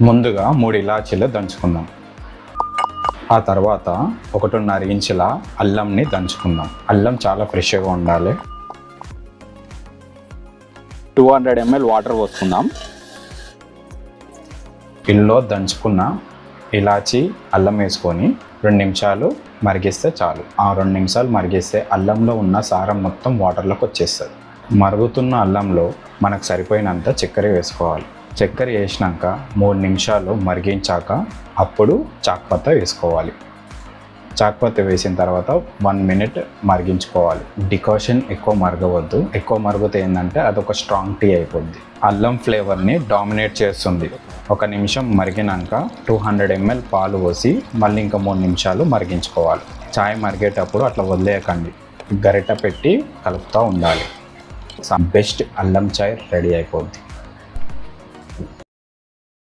ముందుగా 3 ఇలాచీలు దంచుకుందాం. ఆ తర్వాత 1.5 ఇంచుల అల్లంని దంచుకుందాం. అల్లం చాలా ఫ్రెష్గా ఉండాలి. 200 ml వాటర్ పోసుకుందాం. ఇందులో దంచుకున్న ఇలాచీ అల్లం వేసుకొని 2 నిమిషాలు మరిగిస్తే చాలు. ఆ 2 నిమిషాలు మరిగిస్తే అల్లంలో ఉన్న సారం మొత్తం వాటర్లోకి వచ్చేస్తుంది. మరుగుతున్న అల్లంలో మనకు సరిపోయినంత చక్కెర వేసుకోవాలి. చక్కెర వేసినాక 3 నిమిషాలు మరిగించాక అప్పుడు చాక్పత్త వేసుకోవాలి. చాక్పత్త వేసిన తర్వాత 1 మినిట్ మరిగించుకోవాలి. డికాషన్ ఎక్కువ మరగవద్దు. ఎక్కువ మరుగుతే ఏంటంటే అదొక స్ట్రాంగ్ టీ అయిపోద్ది. అల్లం ఫ్లేవర్ని డామినేట్ చేస్తుంది. 1 నిమిషం మరిగినాక 200 ml పాలు పోసి మళ్ళీ ఇంకా 3 నిమిషాలు మరిగించుకోవాలి. చాయ్ మరిగేటప్పుడు అట్లా వదిలేయకండి, గరిట పెట్టి కలుపుతూ ఉండాలి. బెస్ట్ అల్లం చాయ్ రెడీ అయిపోద్ది.